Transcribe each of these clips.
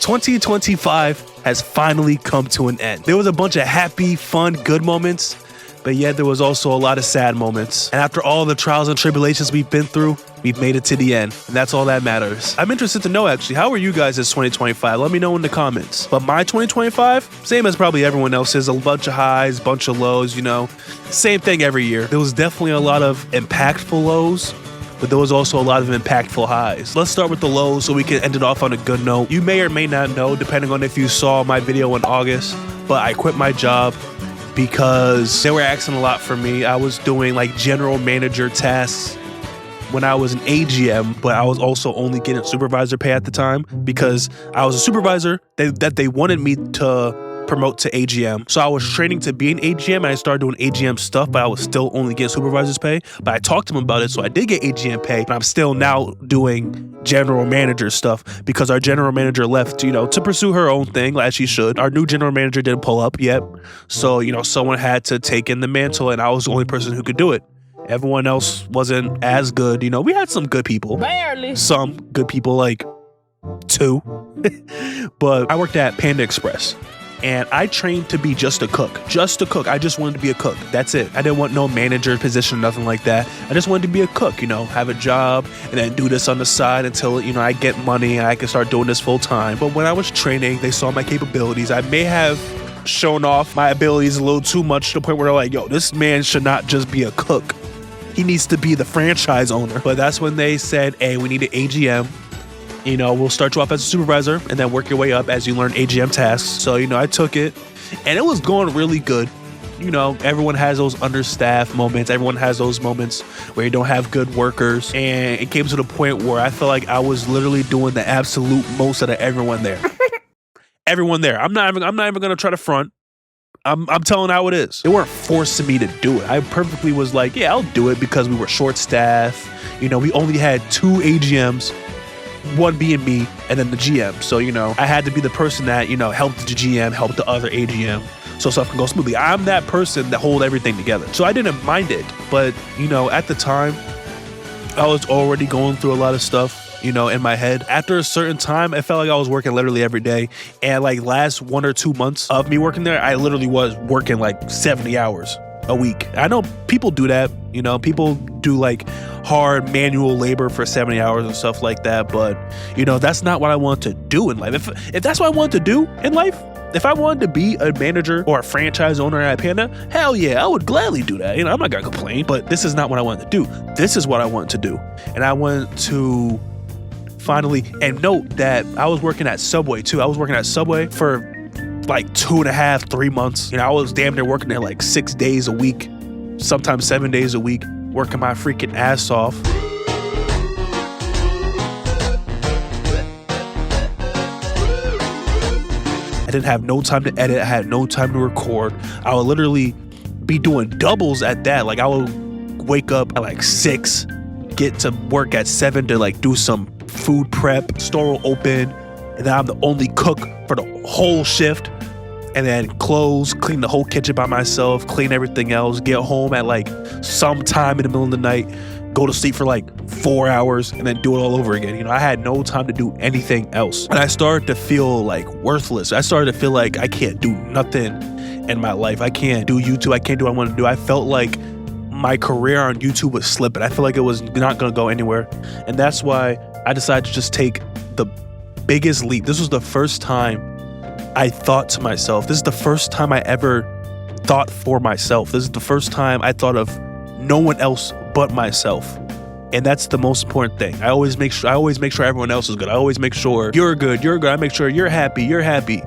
2025 has finally come to an end. There was a bunch of happy, fun, good moments, but yet there was also a lot of sad moments. And after all the trials and tribulations we've been through, we've made it to the end, and that's all that matters. I'm interested to know, actually, how are you guys this 2025? Let me know in the comments. But my 2025, same as probably everyone else's, a bunch of highs, bunch of lows, you know, same thing every year. There was definitely a lot of impactful lows, but there was also a lot of impactful highs. Let's start with the lows so we can end it off on a good note. You may or may not know, depending on if you saw my video in August, but I quit my job because they were asking a lot from me. I was doing like general manager tasks when I was an AGM, but I was also only getting supervisor pay at the time because I was a supervisor that they wanted me to promote to AGM. So I was training to be an AGM and I started doing AGM stuff, but I was still only getting supervisor's pay. But I talked to them about it, so I did get AGM pay, but I'm still now doing general manager stuff because our general manager left, you know, to pursue her own thing as she should. Our new general manager didn't pull up yet. So, you know, someone had to take in the mantle and I was the only person who could do it. Everyone else wasn't as good. You know, we had some good people. Barely. Some good people, like 2. But I worked at Panda Express. And I trained to be just a cook. Just a cook. I just wanted to be a cook. That's it. I didn't want no manager position, nothing like that. I just wanted to be a cook, you know, have a job and then do this on the side until, you know, I get money and I can start doing this full time. But when I was training, they saw my capabilities. I may have shown off my abilities a little too much to the point where they're like, yo, this man should not just be a cook. He needs to be the franchise owner. But that's when they said, hey, we need an AGM. You know, we'll start you off as a supervisor and then work your way up as you learn AGM tasks. So, you know, I took it and it was going really good. You know, everyone has those understaffed moments. Everyone has those moments where you don't have good workers. And it came to the point where I felt like I was literally doing the absolute most out of everyone there. Everyone there. I'm not even going to try to front. I'm telling how it is. They weren't forcing me to do it. I perfectly was like, yeah, I'll do it because we were short staffed. You know, we only had 2 AGMs. One being me and then the GM. So, you know, I had to be the person that, you know, helped the GM, helped the other AGM so stuff can go smoothly. I'm that person that hold everything together. So I didn't mind it. But, you know, at the time, I was already going through a lot of stuff, you know, in my head. After a certain time, I felt like I was working literally every day. And like last 1 or 2 months of me working there, I literally was working like 70 hours a week. I know people do that, you know, people do like hard manual labor for 70 hours and stuff like that. But, you know, that's not what I want to do in life. If that's what I want to do in life, if I wanted to be a manager or a franchise owner at Panda, hell yeah, I would gladly do that. You know, I'm not gonna complain, but this is not what I wanted to do. This is what I want to do. And I want to finally, and note that I was working at Subway too. I was working at Subway for like 2.5, 3 months. You know, I was damn near working there like 6 days a week, sometimes 7 days a week, working my freaking ass off. I didn't have no time to edit. I had no time to record. I would literally be doing doubles at that. Like I would wake up at like 6, get to work at 7 to like do some food prep, store will open, and then I'm the only cook for the whole shift. And then close, clean the whole kitchen by myself, clean everything else, get home at like sometime in the middle of the night, go to sleep for like 4 hours, and then do it all over again. You know, I had no time to do anything else. And I started to feel like worthless. I started to feel like I can't do nothing in my life. I can't do YouTube. I can't do what I want to do. I felt like my career on YouTube was slipping. I felt like it was not going to go anywhere. And that's why I decided to just take the biggest leap. This was the first time I thought to myself, this is the first time I ever thought for myself. This is the first time I thought of no one else but myself. And that's the most important thing. I always make sure everyone else is good. I always make sure you're good. I make sure you're happy.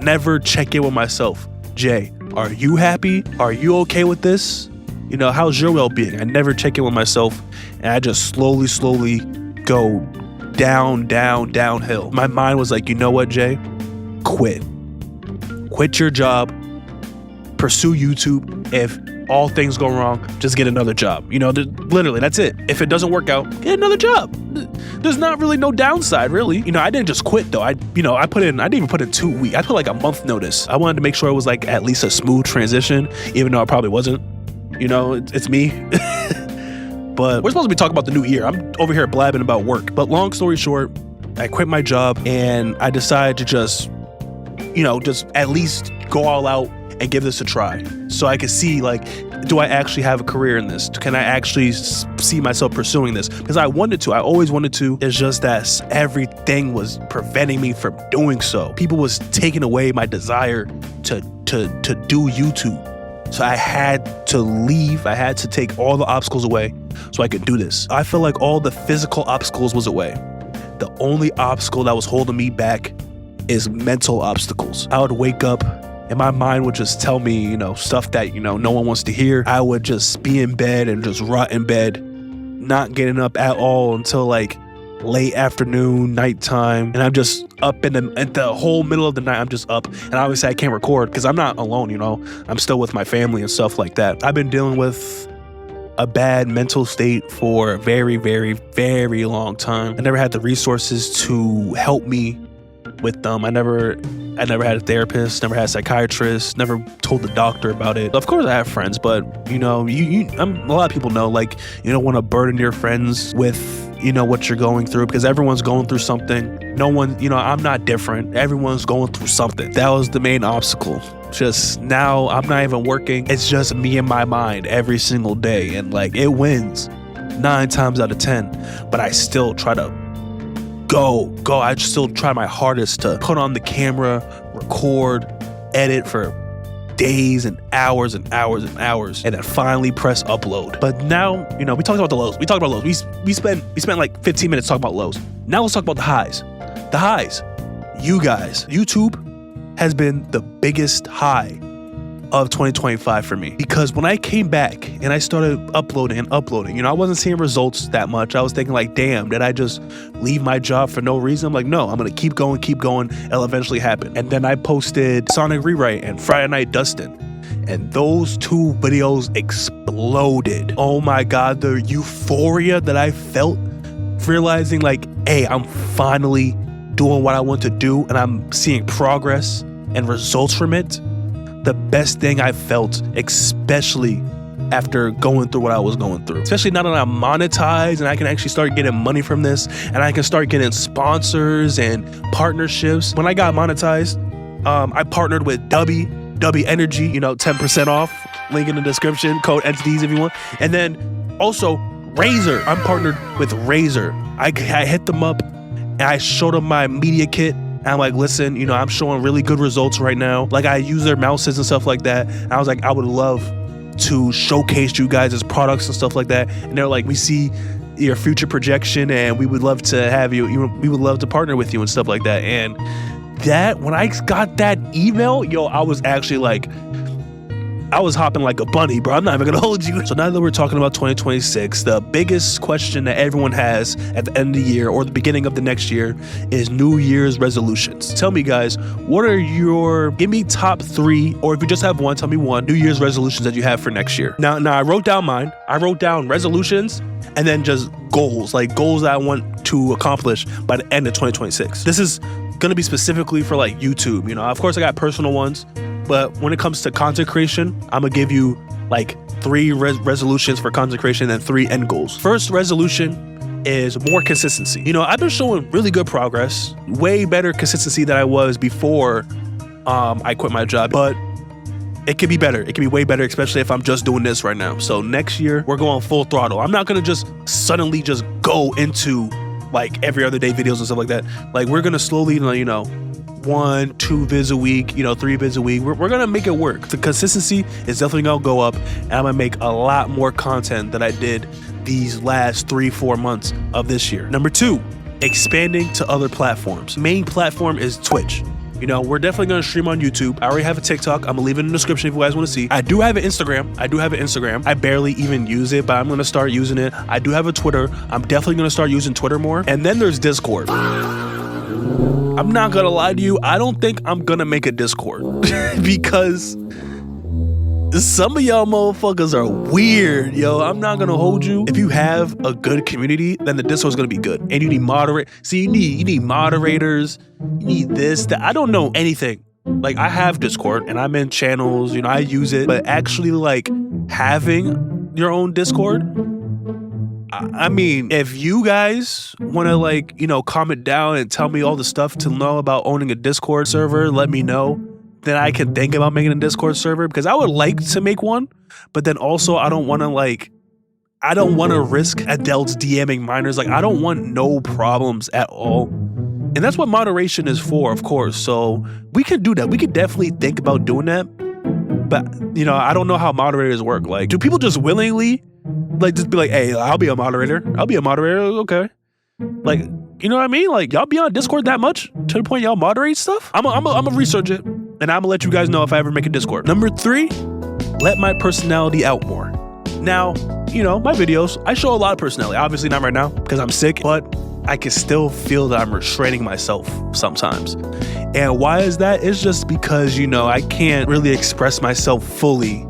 Never check in with myself. Jay, are you happy? Are you okay with this? You know, how's your well-being? I never check in with myself, and I just slowly go downhill. My mind was like, you know what, Jay? Quit your job, pursue YouTube. If all things go wrong, just get another job. You know, literally, that's it. If it doesn't work out, get another job. There's not really no downside, really. You know, I didn't just quit though. I didn't even put in 2 weeks. I put like a month notice. I wanted to make sure it was like at least a smooth transition, even though it probably wasn't. You know, it's me. But we're supposed to be talking about the new year. I'm over here blabbing about work. But long story short, I quit my job and I decided to just at least go all out and give this a try. So I could see, like, do I actually have a career in this? Can I actually see myself pursuing this? Because I always wanted to. It's just that everything was preventing me from doing so. People was taking away my desire to do YouTube. So I had to leave. I had to take all the obstacles away so I could do this. I feel like all the physical obstacles was away. The only obstacle that was holding me back is mental obstacles. I would wake up and my mind would just tell me, stuff that, no one wants to hear. I would just be in bed and just rot in bed, not getting up at all until like late afternoon, nighttime. And I'm just up in the whole middle of the night. I'm just up. And obviously I can't record because I'm not alone, I'm still with my family and stuff like that. I've been dealing with a bad mental state for a very, very, very long time. I never had the resources to help me with them. I never had a therapist, never had a psychiatrist, never told the doctor about it. Of course I have friends, but a lot of people know, like, you don't want to burden your friends with what you're going through, because everyone's going through something. No one, I'm not different. Everyone's going through something. That was the main obstacle. Just now I'm not even working. It's just me and my mind every single day. And like, it wins 9 times out of 10, but I still try to go. I still try my hardest to put on the camera, record, edit for days and hours and hours and hours, and then finally press upload. But now, we talked about the lows. We talked about lows. We spent like 15 minutes talking about lows. Now let's talk about the highs. The highs. You guys, YouTube has been the biggest high of 2025 for me, because when I came back and I started uploading, I wasn't seeing results that much. I was thinking like, damn, did I just leave my job for no reason? I'm like, no, I'm gonna keep going. It'll eventually happen. And then I posted Sonic Rewrite and Friday Night Dustin, and those 2 videos exploded. Oh my God, the euphoria that I felt realizing like, hey, I'm finally doing what I want to do and I'm seeing progress and results from it. The best thing I felt, especially after going through what I was going through. Especially now that I'm monetized and I can actually start getting money from this, and I can start getting sponsors and partnerships. When I got monetized, I partnered with DUBBY Energy, 10% off, link in the description, code entities if you want. And then also Razer, I'm partnered with Razer. I hit them up and I showed them my media kit. And I'm like, listen, I'm showing really good results right now. Like, I use their mouses and stuff like that. And I was like, I would love to showcase you guys as products and stuff like that. And they're like, we see your future projection and we would love to have you, we would love to partner with you and stuff like that. And that, when I got that email, I was actually like, I was hopping like a bunny, bro. I'm not even gonna hold you. So now that we're talking about 2026, the biggest question that everyone has at the end of the year or the beginning of the next year is New Year's resolutions. Tell me, guys, give me top 3, or if you just have one, tell me 1 New Year's resolutions that you have for next year. Now I wrote down mine. I wrote down resolutions and then just goals, like goals that I want to accomplish by the end of 2026. This is gonna be specifically for like YouTube. Of course I got personal ones, but when it comes to content creation, I'm gonna give you like 3 resolutions for content creation and 3 end goals. First resolution is more consistency. I've been showing really good progress, way better consistency than I was before I quit my job, but it could be better. It could be way better, especially if I'm just doing this right now. So next year, we're going full throttle. I'm not gonna just suddenly just go into like every other day videos and stuff like that. Like, we're gonna slowly, 1, 2 vids a week, 3 vids a week. We're gonna make it work. The consistency is definitely gonna go up, and I'm gonna make a lot more content than I did these last 3-4 months of this year. Number 2, expanding to other platforms. Main platform is Twitch. We're definitely gonna stream on YouTube. I already have a TikTok. I'm gonna leave it in the description if you guys wanna see. I do have an Instagram. I barely even use it, but I'm gonna start using it. I do have a Twitter. I'm definitely gonna start using Twitter more. And then there's Discord. I'm not gonna lie to you, I don't think I'm gonna make a Discord because some of y'all motherfuckers are weird, yo. I'm not gonna hold you. If you have a good community, then the Discord's gonna be good. And you need you need moderators, you need this, that. I don't know anything. Like, I have Discord and I'm in channels, I use it, but actually like having your own Discord, I mean, if you guys want to like, comment down and tell me all the stuff to know about owning a Discord server, let me know. Then I can think about making a Discord server, because I would like to make one, but then also I don't want to risk adults DMing minors. Like, I don't want no problems at all. And that's what moderation is for, of course. So we could do that. We could definitely think about doing that. But, I don't know how moderators work. Like, do people just willingly, like, just be like, hey, I'll be a moderator. Okay. Like, you know what I mean? Like, y'all be on Discord that much to the point y'all moderate stuff? I'm gonna research it, and I'm gonna let you guys know if I ever make a Discord. Number 3, let my personality out more. Now, my videos, I show a lot of personality. Obviously not right now because I'm sick, but I can still feel that I'm restraining myself sometimes. And why is that? It's just because, I can't really express myself fully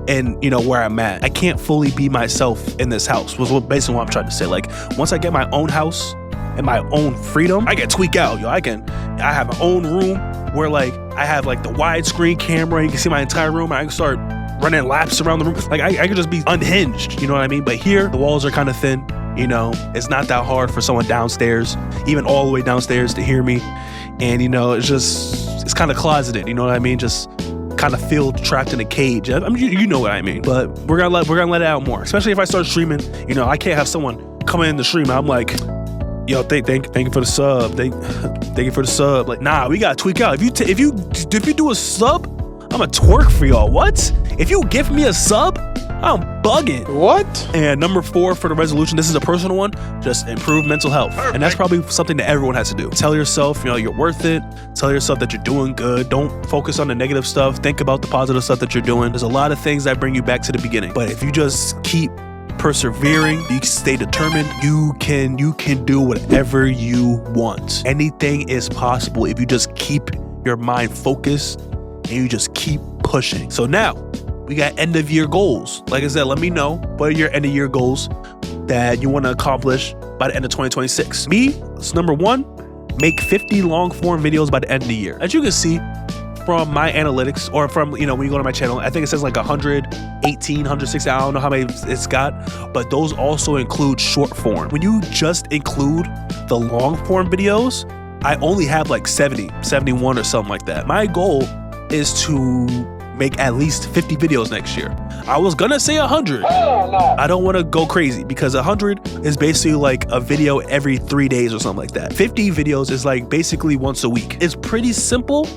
in, where I'm at. I can't fully be myself in this house, was basically what I'm trying to say. Like, once I get my own house and my own freedom, I can tweak out, I have my own room where like, I have like the widescreen camera, you can see my entire room, I can start running laps around the room. Like, I could just be unhinged, you know what I mean? But here, the walls are kind of thin, it's not that hard for someone downstairs, even all the way downstairs, to hear me. And, it's kind of closeted, you know what I mean? Just kind of feel trapped in a cage. I mean, you know what I mean. But we're gonna let it out more, especially if I start streaming. I can't have someone coming in the stream. I'm like, yo, thank you for the sub. Thank you for the sub. Like, nah, we gotta tweak out. If you do a sub, I'm gonna twerk for y'all. What? If you give me a sub, I'm bugging. What? And number 4 for the resolution, this is a personal one, just improve mental health. Perfect. And that's probably something that everyone has to do. Tell yourself, you're worth it. Tell yourself that you're doing good. Don't focus on the negative stuff. Think about the positive stuff that you're doing. There's a lot of things that bring you back to the beginning. But if you just keep persevering, you stay determined, you can do whatever you want. Anything is possible if you just keep your mind focused and you just keep pushing. So now, we got end of year goals. Like I said, let me know what are your end of year goals that you want to accomplish by the end of 2026. Me, it's number 1, make 50 long form videos by the end of the year. As you can see from my analytics, or from, when you go to my channel, I think it says like 118, 160, I don't know how many it's got, but those also include short form. When you just include the long form videos, I only have like 70, 71 or something like that. My goal is to make at least 50 videos next year. I was gonna say 100. Oh, no. I don't wanna go crazy, because 100 is basically like a video every 3 days or something like that. 50 videos is like basically once a week. It's pretty simple,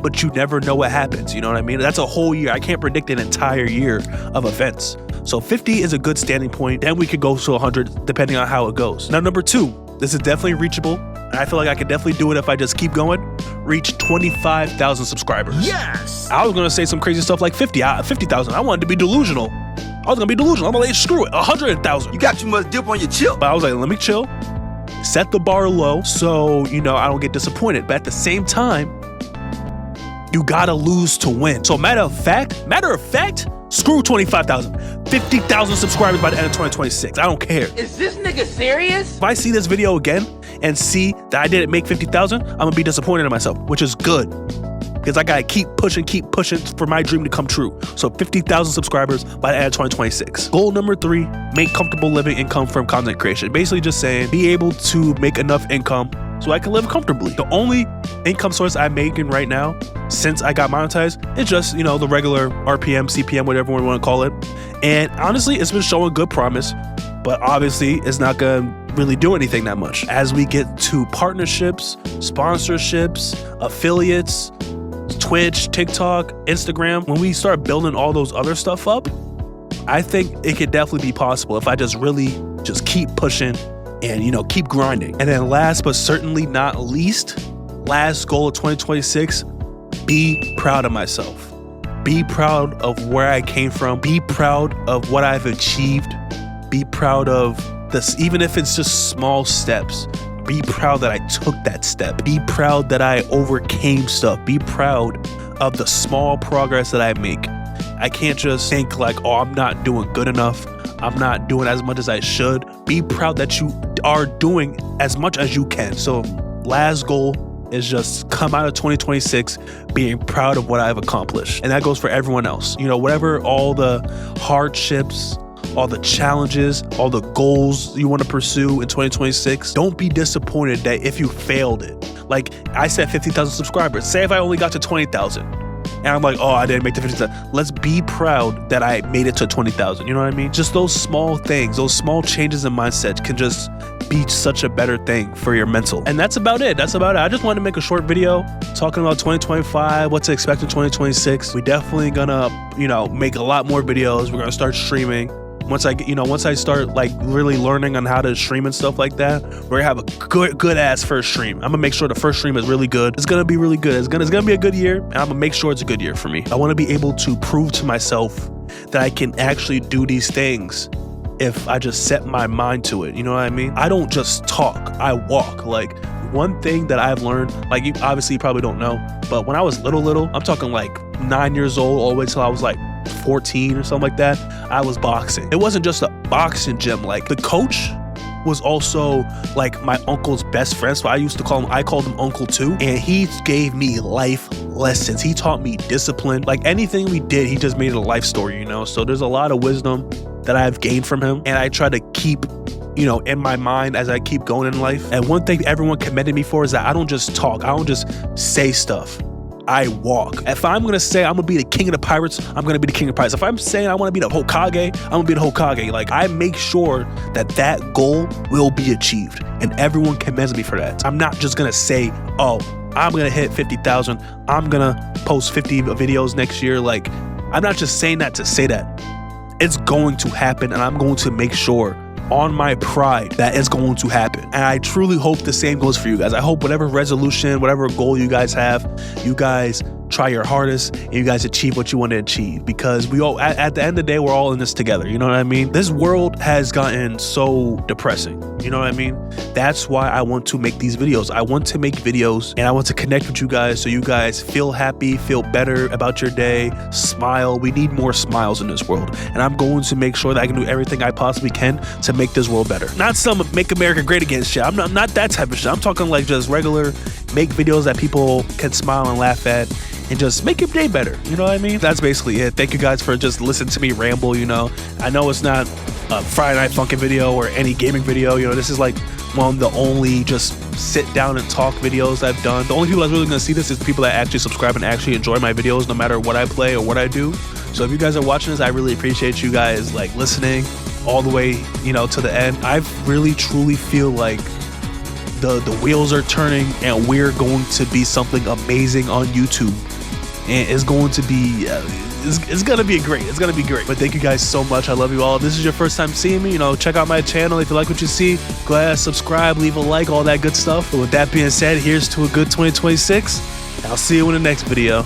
but you never know what happens, you know what I mean? That's a whole year. I can't predict an entire year of events. So 50 is a good standing point. Then we could go to 100 depending on how it goes. Now, number 2, this is definitely reachable. And I feel like I could definitely do it if I just keep going. Reach 25,000 subscribers. Yes! I was gonna say some crazy stuff like 50,000. I wanted to be delusional. I'm gonna like, screw it, 100,000. You got too much dip on your chip. But I was like, let me chill. Set the bar low so, I don't get disappointed. But at the same time, you gotta lose to win. So matter of fact, screw 25,000. 50,000 subscribers by the end of 2026. I don't care. Is this nigga serious? If I see this video again and see that I didn't make 50,000, I'm gonna be disappointed in myself, which is good, because I gotta keep pushing for my dream to come true. So 50,000 subscribers by the end of 2026. Goal number 3, make comfortable living income from content creation. Basically just saying, be able to make enough income so I can live comfortably. The only income source I'm making right now, since I got monetized, is just, the regular RPM, CPM, whatever we want to call it. And honestly, it's been showing good promise, but obviously it's not gonna really do anything that much. As we get to partnerships, sponsorships, affiliates, Twitch, TikTok, Instagram, when we start building all those other stuff up, I think it could definitely be possible if I just really just keep pushing and, keep grinding. And then last but certainly not least, last goal of 2026, be proud of myself. Be proud of where I came from. Be proud of what I've achieved. Be proud of this, even if it's just small steps. Be proud that I took that step. Be proud that I overcame stuff. Be proud of the small progress that I make. I can't just think like, oh, I'm not doing good enough. I'm not doing as much as I should. Be proud that you are doing as much as you can. So last goal is just come out of 2026 being proud of what I've accomplished. And that goes for everyone else. Whatever all the hardships, all the challenges, all the goals you want to pursue in 2026. Don't be disappointed that if you failed it. Like I said, 50,000 subscribers. Say if I only got to 20,000 and I'm like, oh, I didn't make the 50,000. Let's be proud that I made it to 20,000. You know what I mean? Just those small things, those small changes in mindset can just be such a better thing for your mental. And that's about it. I just wanted to make a short video talking about 2025, what to expect in 2026. We definitely gonna, make a lot more videos. We're gonna start streaming. Once I start like really learning on how to stream and stuff like that, we're gonna have a good ass first stream. I'm gonna make sure the first stream is really good. It's gonna be really good. It's gonna be a good year, and I'm gonna make sure it's a good year for me. I want to be able to prove to myself that I can actually do these things if I just set my mind to it. You know what I mean? I don't just talk, I walk. Like one thing that I've learned, like you obviously probably don't know, but when I was little, I'm talking like 9 years old all the way till I was like 14 or something like that, I was boxing. It wasn't just a boxing gym. Like the coach was also like my uncle's best friend. So I called him Uncle too. And he gave me life lessons. He taught me discipline. Like anything we did, he just made it a life story, So there's a lot of wisdom that I've gained from him. And I try to keep in my mind as I keep going in life. And one thing everyone commended me for is that I don't just talk. I don't just say stuff. I walk. If I'm gonna say I'm gonna be the king of the pirates, I'm gonna be the king of pirates. If I'm saying I wanna be the Hokage, I'm gonna be the Hokage. Like I make sure that goal will be achieved, and everyone commends me for that. I'm not just gonna say, oh, I'm gonna hit 50,000. I'm gonna post 50 videos next year. Like I'm not just saying that to say that. It's going to happen, and I'm going to make sure on my pride that it's going to happen. And I truly hope the same goes for you guys. I hope whatever resolution, whatever goal you guys have, you guys try your hardest and you guys achieve what you want to achieve, because we all, at the end of the day, we're all in this together. You know what I mean? This world has gotten so depressing. You know what I mean? That's why I want to make these videos. I want to make videos and I want to connect with you guys so you guys feel happy, feel better about your day, smile. We need more smiles in this world. And I'm going to make sure that I can do everything I possibly can to make this world better. Not some Make America Great Again shit. I'm not that type of shit. I'm talking like just regular, make videos that people can smile and laugh at and just make your day better. You know what I mean? That's basically it. Thank you guys for just listening to me ramble. I know it's not a Friday Night Funkin' video or any gaming video. This is like one of the only just sit down and talk videos I've done. The only people that's really gonna see this is people that actually subscribe and actually enjoy my videos no matter what I play or what I do. So if you guys are watching this, I really appreciate you guys like listening all the way, to the end. I really truly feel like the wheels are turning and we're going to be something amazing on YouTube. And it's going to be it's gonna be great. It's gonna be great. But thank you guys so much. I love you all. If this is your first time seeing me, check out my channel. If you like what you see, go ahead, subscribe, leave a like, all that good stuff. But with that being said, here's to a good 2026. I'll see you in the next video.